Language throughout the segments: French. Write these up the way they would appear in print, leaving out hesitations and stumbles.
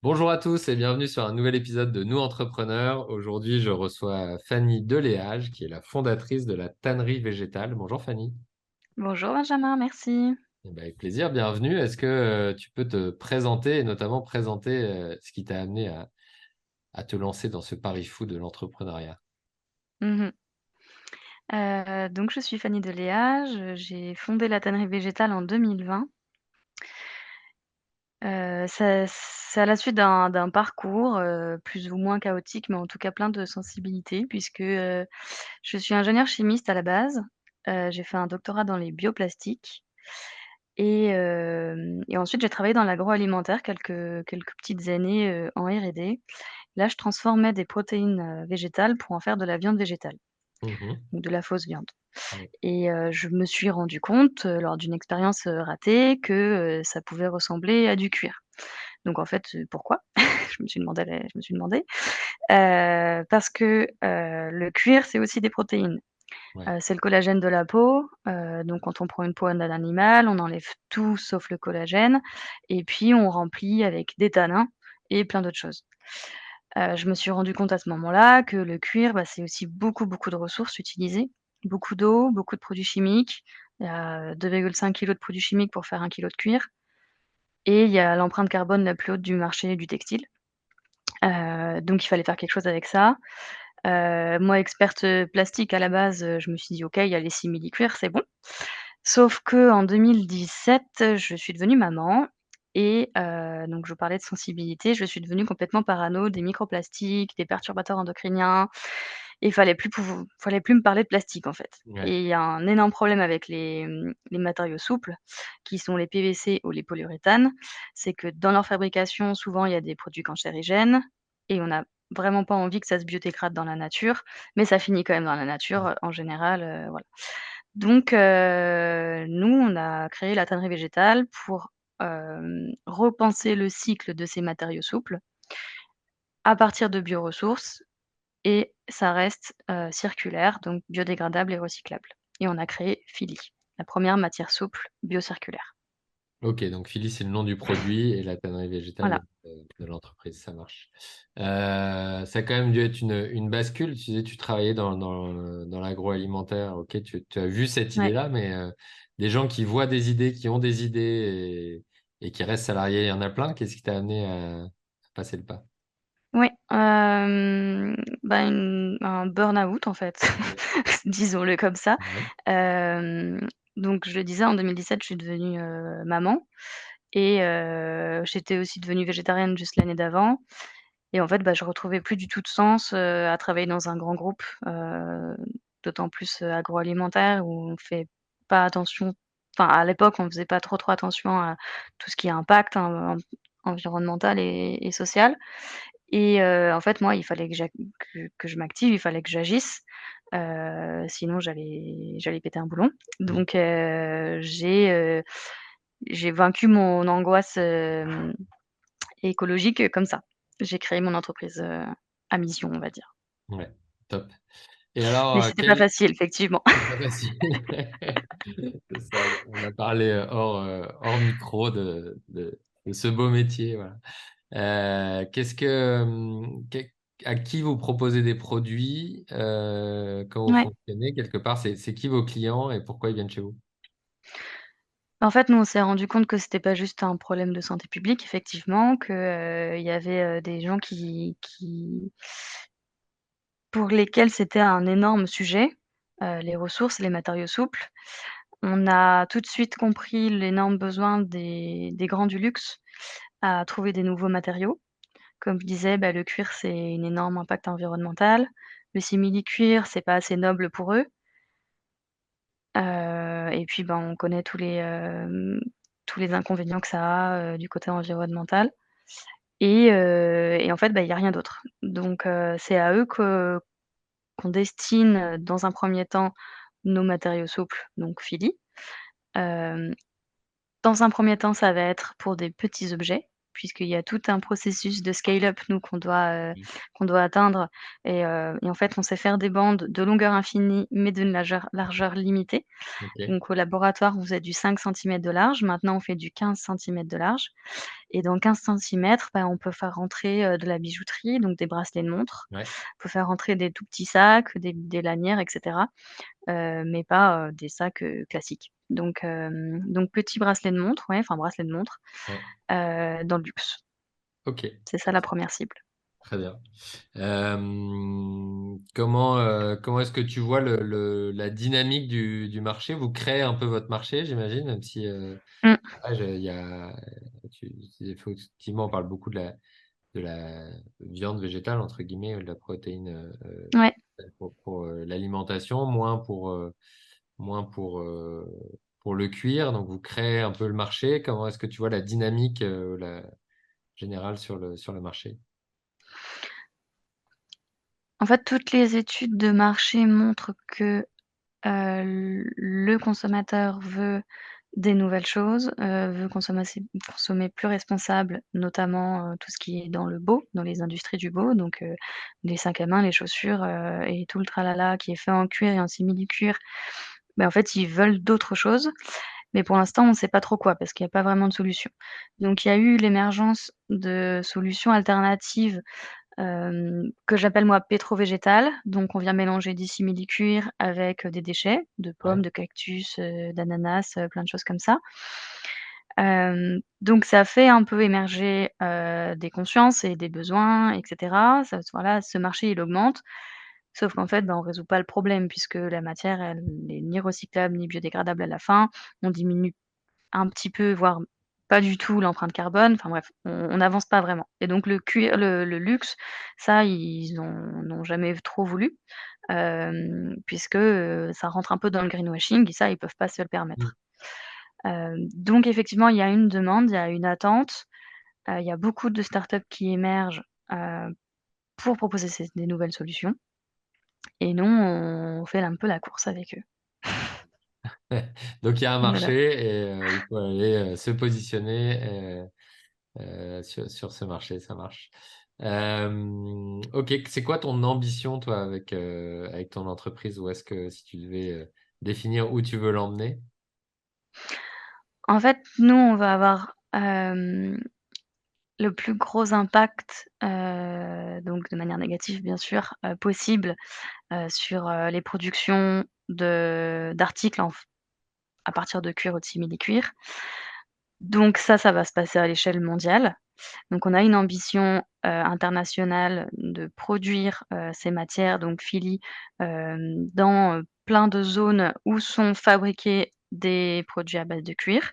Bonjour à tous et bienvenue sur un nouvel épisode de Nous Entrepreneurs. Aujourd'hui, je reçois Fanny Deléage, qui est la fondatrice de la tannerie végétale. Bonjour Fanny. Bonjour Benjamin, merci. Eh ben, avec plaisir, bienvenue. Est-ce que tu peux te présenter et notamment présenter ce qui t'a amené à te lancer dans ce pari fou de l'entrepreneuriat? Mmh. Donc je suis Fanny Deléage, j'ai fondé la tannerie végétale en 2020. C'est à la suite d'un parcours, plus ou moins chaotique, mais en tout cas plein de sensibilité puisque, je suis ingénieure chimiste à la base. J'ai fait un doctorat dans les bioplastiques et ensuite j'ai travaillé dans l'agroalimentaire quelques petites années, en R&D. Là, je transformais des protéines, végétales pour en faire de la viande végétale, Mhm. donc de la fausse viande. Ouais. Je me suis rendu compte, lors d'une expérience, ratée que, ça pouvait ressembler à du cuir. Donc en fait, pourquoi? Je me suis demandé, parce que, le cuir, c'est aussi des protéines. Ouais. C'est le collagène de la peau, donc quand on prend une peau d'un animal, on enlève tout sauf le collagène et puis on remplit avec des tanins et plein d'autres choses. Je me suis rendu compte à ce moment-là que le cuir, bah, c'est aussi beaucoup, beaucoup de ressources utilisées, beaucoup d'eau, beaucoup de produits chimiques. Il y a 2,5 kilogrammes de produits chimiques pour faire 1 kilogramme de cuir et il y a l'empreinte carbone la plus haute du marché du textile. Donc il fallait faire quelque chose avec ça. Moi experte, plastique à la base, je me suis dit: «OK, il y a les simili-cuirs, c'est bon». Sauf qu'en 2017, je suis devenue maman et donc je parlais de sensibilité, je suis devenue complètement parano des microplastiques, des perturbateurs endocriniens et fallait plus me parler de plastique, en fait. Ouais. Et il y a un énorme problème avec les matériaux souples qui sont les PVC ou les polyuréthanes, c'est que dans leur fabrication, souvent, il y a des produits cancérigènes et on n'a vraiment pas envie que ça se biodégrade dans la nature, mais ça finit quand même dans la nature, en général, voilà. Donc nous, on a créé la tannerie végétale pour, repenser le cycle de ces matériaux souples à partir de bioressources et ça reste, circulaire, donc biodégradable et recyclable et on a créé Fili, la première matière souple biocirculaire. Ok, donc Philly, c'est le nom du produit et la tannerie végétale, Voilà. de l'entreprise, ça marche. Ça a quand même dû être une bascule. Tu disais, tu travaillais dans l'agroalimentaire. Ok, tu as vu cette Ouais. idée-là, mais des gens qui voient des idées, qui ont des idées et qui restent salariés, il y en a plein. Qu'est-ce qui t'a amené à passer le pas? Oui, bah, un burn-out en fait, disons-le comme ça. Ouais. Hem, donc je le disais en 2017, je suis devenue, maman et j'étais aussi devenue végétarienne juste l'année d'avant et en fait, bah, je retrouvais plus du tout de sens, à travailler dans un grand groupe, d'autant plus, agroalimentaire où on fait pas attention enfin à l'époque, on faisait pas trop attention à tout ce qui est impact environnemental et social. Et en fait, moi, il fallait que je m'active, il fallait que j'agisse, sinon j'allais péter un boulon. Mm. Donc j'ai vaincu mon angoisse, écologique, comme ça. J'ai créé mon entreprise, à mission, on va dire. Ouais, top. Et alors, Mais c'était pas facile, effectivement. c'est pas facile. C'est ça, on a parlé hors micro de ce beau métier. Voilà. À qui vous proposez des produits? Comment vous Ouais. fonctionnez? Quelque part, c'est qui vos clients et pourquoi ils viennent chez vous? En fait, nous, on s'est rendu compte que c'était pas juste un problème de santé publique, effectivement, que, il y avait, des gens pour lesquels c'était un énorme sujet, les ressources, les matériaux souples. On a tout de suite compris l'énorme besoin des grands du luxe à trouver des nouveaux matériaux. Comme je disais, bah, le cuir, c'est un énorme impact environnemental. Le simili-cuir, c'est pas assez noble pour eux. Et puis, ben, on connaît tous les inconvénients que ça a, du côté environnemental et en fait, bah, il y a rien d'autre. Donc c'est à eux qu'on destine, dans un premier temps, nos matériaux souples, donc Fili. Hem, Dans un premier temps, ça va être pour des petits objets. puisqu'il y a tout un processus de scale-up, nous, Mmh. qu'on doit atteindre et en fait, on sait faire des bandes de longueur infinie, mais d'une largeur limitée. OK. Donc au laboratoire, on faisait du 5 centimètres de large, maintenant on fait du 15 centimètres de large et dans 15 centimètres, bah, on peut faire rentrer, de la bijouterie, donc des bracelets de montre. Ouais. On peut faire rentrer des tout petits sacs, des lanières et cetera, mais pas, des sacs, classiques. Donc petit bracelet de montre, ouais, enfin bracelet de montre, Ouais. dans le luxe. OK. C'est ça la première cible. Très bien. Comment est-ce que tu vois la dynamique du marché? Vous créez un peu votre marché, j'imagine, même si, Mmh, ouais, il y a effectivement, on parle beaucoup de la «viande végétale» entre guillemets, de la protéine, ouais. pour, l'alimentation, moins pour le cuir. Donc vous créez un peu le marché. Comment est-ce que tu vois la dynamique, la générale sur le marché? En fait, toutes les études de marché montrent que, le consommateur veut des nouvelles choses, veut consommer plus responsable, notamment, tout ce qui est dans le beau, dans les industries du beau, donc les sacs à main, les chaussures, et tout le tralala qui est fait en cuir et en simili-cuir. Mais en fait, ils veulent d'autres choses, mais pour l'instant, on ne sait pas trop quoi, parce qu'il y a pas vraiment de solution. Donc il y a eu l'émergence de solutions alternatives que j'appelle moi pétro-végétal. Donc on vient mélanger des simili-cuirs avec, des déchets, de pommes, Ouais. de cactus, d'ananas, plein de choses comme ça. Donc ça fait un peu émerger, des consciences et des besoins et cetera. Ça voilà, ce marché il augmente, sauf qu'en fait, bah, on résout pas le problème puisque la matière elle est ni recyclable ni biodégradable à la fin. On diminue un petit peu, voire pas du tout l'empreinte carbone, enfin bref, on n'avance pas vraiment et donc le cuir le luxe, ça ils n'ont jamais trop voulu, puisque, ça rentre un peu dans le greenwashing et ça, ils peuvent pas se le Mmh. permettre. Donc effectivement, il y a une demande, il y a une attente, il y a beaucoup de startups qui émergent, pour proposer des nouvelles solutions et nous, on fait un peu la course avec eux. Donc il y a un Voilà. marché et il faut aller, se positionner, sur ce marché, ça marche. OK, c'est quoi ton ambition toi avec ton entreprise? Ou est-ce que si tu devais, définir où tu veux l'emmener? En fait, nous, on va avoir, le plus gros impact, donc de manière négative bien sûr, possible, sur, les productions d'articles à partir de cuir ou de simili-cuir. Donc ça va se passer à l'échelle mondiale. Donc on a une ambition, internationale de produire, ces matières, donc Fili, dans, plein de zones où sont fabriqués des produits à base de cuir,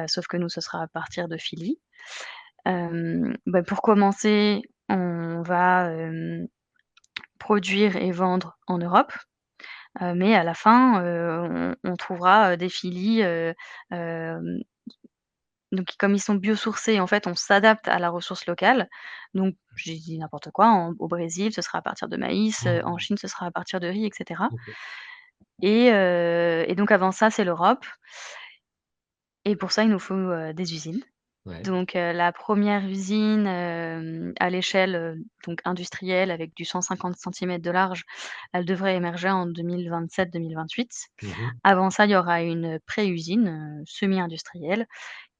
sauf que nous, ce sera à partir de Fili. Bah, pour commencer, on va, produire et vendre en Europe, mais à la fin, on trouvera, des Fili, hem, donc comme ils sont biosourcés, en fait, on s'adapte à la ressource locale. Donc je dis n'importe quoi, au Brésil, ce sera à partir de maïs, en Mmh. Chine, ce sera à partir de riz et cetera OK. et donc avant ça, c'est l'Europe et pour ça, il nous faut, des usines. Ouais. Donc la première usine, à l'échelle, donc industrielle avec du 150 centimètres de large, elle devrait émerger en 2027-2028. Mmh mh. Avant ça, il y aura une pré-usine, semi-industrielle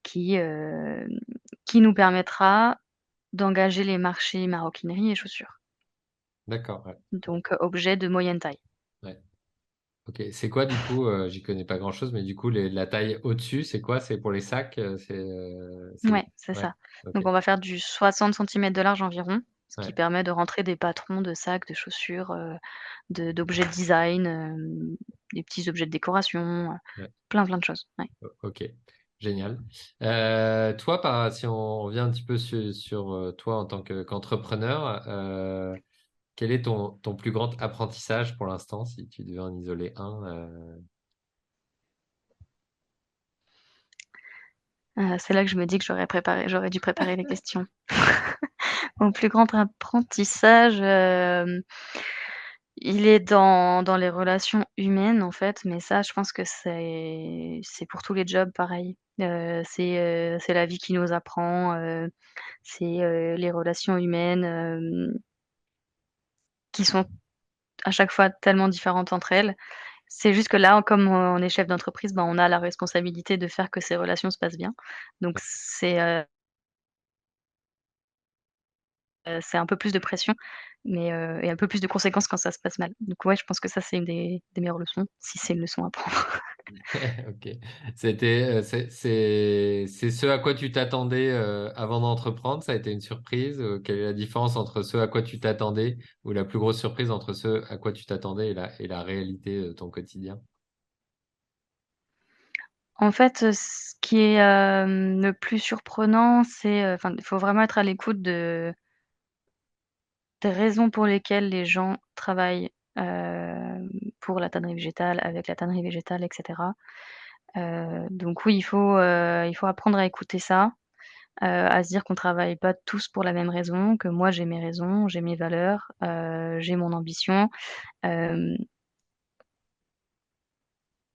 qui, qui nous permettra d'engager les marchés maroquinerie et chaussures, D'accord, ouais. donc objets de moyenne taille. Ouais. OK. C'est quoi du coup, j'y connais pas grand-chose, mais du coup la taille au-dessus, c'est quoi? C'est pour les sacs, c'est Ouais, c'est ouais. ça. OK. Donc on va faire du 60 centimètres de large environ, ce qui Ouais. permet de rentrer des patrons de sacs, de chaussures, d'objets de design, des petits objets de décoration, Ouais. plein de choses, ouais. OK, génial. Toi, si on revient un petit peu sur, toi en tant qu'entrepreneur, quel est ton plus grand apprentissage pour l'instant, si tu devais en isoler un, C'est là que je me dis que j'aurais dû préparer les questions. Mon plus grand apprentissage, Il est dans les relations humaines, en fait, mais ça, je pense que c'est pour tous les jobs pareil. C'est la vie qui nous apprend, c'est, les relations humaines, qui sont à chaque fois tellement différentes entre elles. C'est juste que là, comme on est chef d'entreprise, ben, on a la responsabilité de faire que ces relations se passent bien. Donc c'est un peu plus de pression, mais et un peu plus de conséquences quand ça se passe mal. Donc ouais, je pense que ça, c'est une des meilleures leçons, si c'est une leçon à prendre. OK. C'est ce à quoi tu t'attendais, avant d'entreprendre? Ça a été une surprise? Quelle est la différence entre ce à quoi tu t'attendais ou la plus grosse surprise entre ce à quoi tu t'attendais et la réalité de ton quotidien? En fait, ce qui est, le plus surprenant, c'est, enfin, il faut vraiment être à l'écoute des raisons pour lesquelles les gens travaillent, pour la tannerie végétale, avec la tannerie végétale et cetera. Donc oui, il faut apprendre à écouter ça, à se dire qu'on travaille pas tous pour la même raison, que moi j'ai mes raisons, j'ai mes valeurs, j'ai mon ambition. Hem,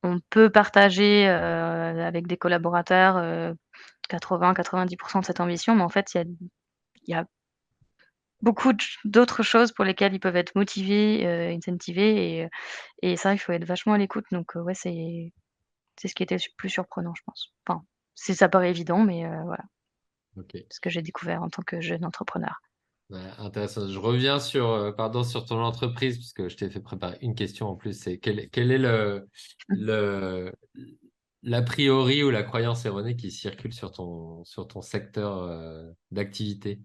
on peut partager, avec des collaborateurs, 80-90 de cette ambition, mais en fait, il y a beaucoup d'autres choses pour lesquelles ils peuvent être motivés, incentivés et ça, il faut être vachement à l'écoute donc ouais, c'est ce qui était plus surprenant, je pense. Enfin, ça paraît évident, mais voilà, OK. ce que j'ai découvert en tant que jeune entrepreneur. Ouais, intéressant. Je reviens sur, pardon, sur ton entreprise, puisque je t'ai fait préparer une question en plus. C'est quel est le, l'a priori ou la croyance erronée qui circule sur ton secteur, d'activité?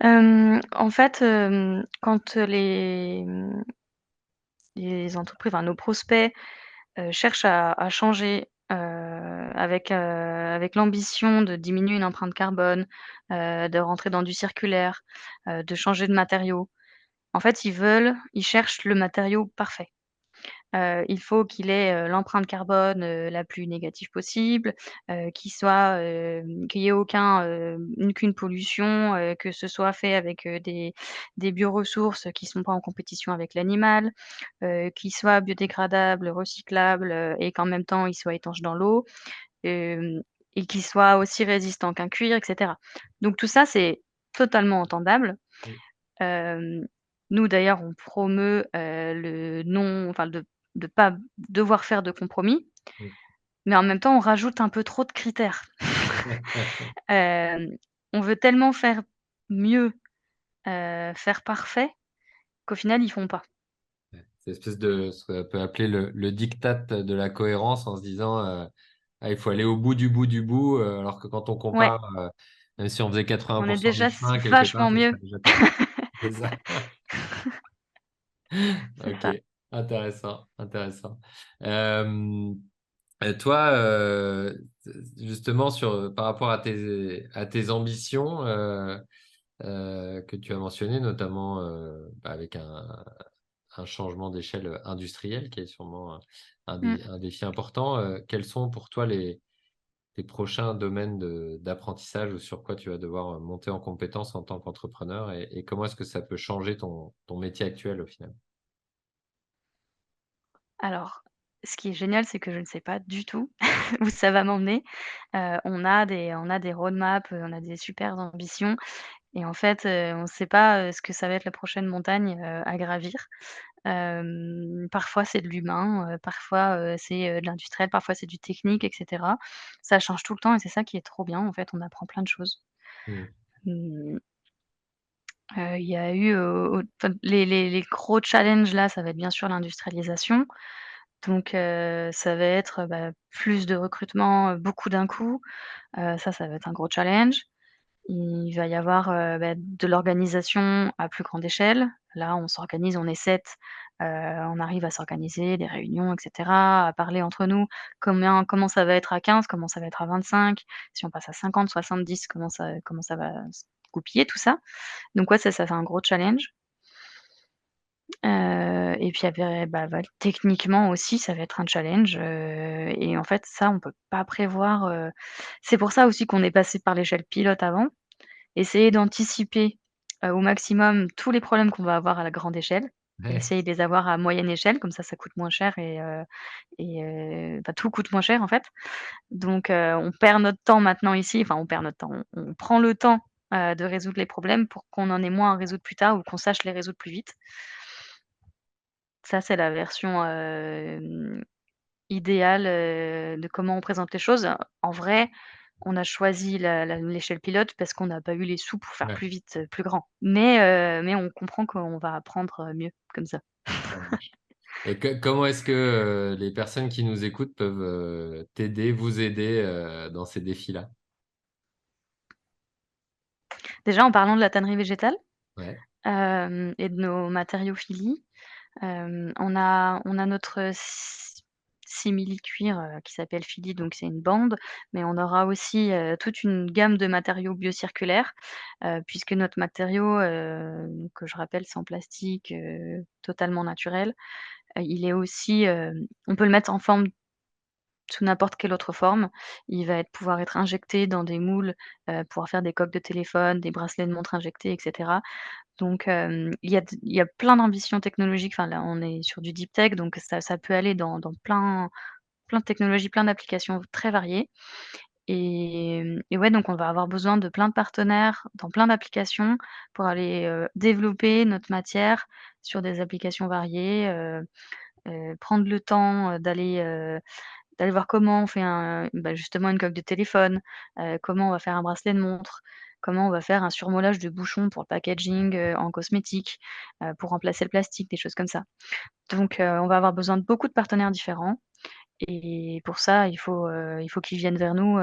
En fait, quand les entreprises, enfin nos prospects, cherchent à changer, avec l'ambition de diminuer une empreinte carbone, de rentrer dans du circulaire, de changer de matériaux. En fait, ils cherchent le matériau parfait. Il faut qu'il ait, l'empreinte carbone, la plus négative possible, qu'il y ait aucune pollution, que ce soit fait avec, des bioressources qui sont pas en compétition avec l'animal, qu'il soit biodégradable, recyclable, et qu'en même temps il soit étanche dans l'eau, hem et qu'il soit aussi résistant qu'un cuir et cetera. Donc tout ça, c'est totalement entendable. Mmh, Hem, nous d'ailleurs, on promeut, le non enfin de pas devoir faire de compromis, mmh. mais en même temps, on rajoute un peu trop de critères. On veut tellement faire mieux, faire parfait, qu'au final, ils font pas. Ouais, c'est espèce de ce qu'on peut appeler le diktat de la cohérence en se disant, ah, il faut aller au bout du bout du bout, alors que quand on Ouais, compare, même si on faisait on est 80% du déjà chemin quelque part, vachement ça mieux. serait déjà top. C'est ça. C'est OK, ça. intéressant, intéressant. Hem, toi, justement par rapport à tes ambitions, que tu as mentionnées, notamment, bah, avec un changement d'échelle, industrielle qui est sûrement, Mmh. un défi important, quels sont pour toi tes prochains domaines d'apprentissage ou sur quoi tu vas devoir, monter en compétences en tant qu'entrepreneur et comment est-ce que ça peut changer ton métier actuel au final? Alors, ce qui est génial, c'est que je ne sais pas du tout où ça va m'emmener. On a des roadmaps, on a des super ambitions et en fait, on ne sait pas, ce que ça va être la prochaine montagne, à gravir. Parfois c'est de l'humain, parfois, c'est, de l'industriel, parfois c'est du technique et cetera. Ça change tout le temps et c'est ça qui est trop bien en fait, on apprend plein de choses. Mmh, Mmh, il y a eu, enfin les gros challenges là, ça va être bien sûr l'industrialisation. Donc ça va être, bah, plus de recrutement, beaucoup d'un coup, ça va être un gros challenge. Il va y avoir, bah, de l'organisation à plus grande échelle. Là, on s'organise, on est 7, on arrive à s'organiser, des réunions et cetera, à parler entre nous. Comment ça va être à 15, comment ça va être à 25, si on passe à 50, 70, comment ça va se goupiller tout ça. Donc ouais, ça c'est un gros challenge. Et puis il y avait, bah, techniquement aussi, ça va être un challenge, et en fait ça, on peut pas prévoir, c'est pour ça aussi qu'on est passé par l'échelle pilote avant. Essayer d'anticiper, au maximum tous les problèmes qu'on va avoir à la grande échelle et Ouais, essayer de les avoir à moyenne échelle, comme ça coûte moins cher bah, tout coûte moins cher, en fait. Donc on perd notre temps maintenant ici, enfin on perd notre temps, on prend le temps, de résoudre les problèmes pour qu'on en ait moins à résoudre plus tard ou qu'on sache les résoudre plus vite. Ça, c'est la version, idéale, de comment on présente les choses. En vrai, on a choisi l'échelle pilote parce qu'on n'a pas eu les sous pour faire ouais, plus vite, plus grand. Mais on comprend qu'on va apprendre, mieux comme ça. ça marche. Et comment est-ce que les personnes qui nous écoutent peuvent t'aider, vous aider dans ces défis-là? Déjà en parlant de la tannerie végétale, Ouais, et de nos matériaux Philly, on a notre simili-cuir, qui s'appelle Philly, donc c'est une bande, mais on aura aussi, toute une gamme de matériaux biocirculaires, puisque notre matériau, que je rappelle, c'est en plastique, totalement naturel. Il est aussi, on peut le mettre en forme sous n'importe quelle autre forme. Il va pouvoir être injecté dans des moules, pouvoir faire des coques de téléphone, des bracelets de montre injectés et cetera. Donc il y a plein d'ambitions technologiques. Enfin là, on est sur du deep tech, donc ça peut aller dans plein de technologies, plein d'applications très variées et ouais, donc on va avoir besoin de plein de partenaires dans plein d'applications pour aller, développer notre matière sur des applications variées, prendre le temps, d'aller voir comment on fait bah, justement une coque de téléphone, comment on va faire un bracelet de montre, comment on va faire un surmoulage de bouchons pour le packaging, en cosmétique, pour remplacer le plastique, des choses comme ça. Donc on va avoir besoin de beaucoup de partenaires différents et pour ça, il faut qu'ils viennent vers nous,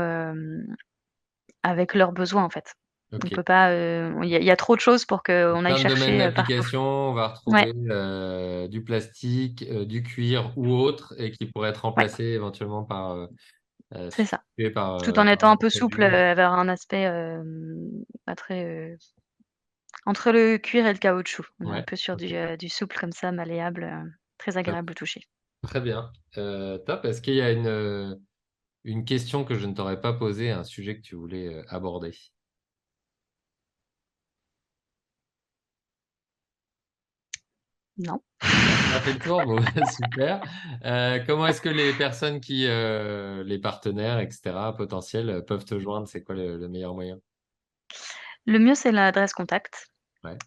avec leurs besoins, en fait. On ok. peut pas, il y a trop de choses pour qu'on aille Plein de domaines chercher, partout. d'application, on va Ouais, retrouver du plastique, du cuir ou autre, et qui pourrait être ouais, remplacé éventuellement par, c'est ça. substitué Tout en par étant un un autre peu souple, produit. vers un aspect, pas très, entre le cuir et le caoutchouc. On est un Ouais, peu sur ok. du souple comme ça, malléable, très Top. agréable au toucher. Très bien. Top. Est-ce qu'il y a une question que je ne t'aurais pas posée, un sujet que tu voulais aborder? Non. On a fait le tour, bon, super. Comment est-ce que les personnes les partenaires, etc., potentiels, peuvent te joindre? C'est quoi le meilleur moyen? Le mieux, c'est l'adresse contact, Ouais.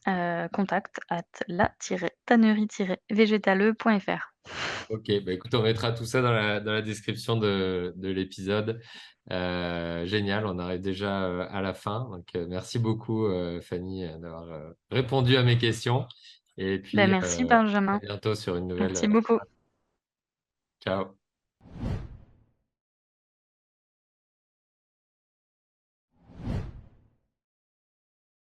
contact@la-tannerie-végétaleux.fr. Ok, bah écoute, on mettra tout ça dans la description de l'épisode. Génial, on arrive déjà à la fin. Donc, merci beaucoup, Fanny, d'avoir répondu à mes questions. Et Bah, puis, merci à Benjamin. bientôt sur une nouvelle. Merci beaucoup. Ciao.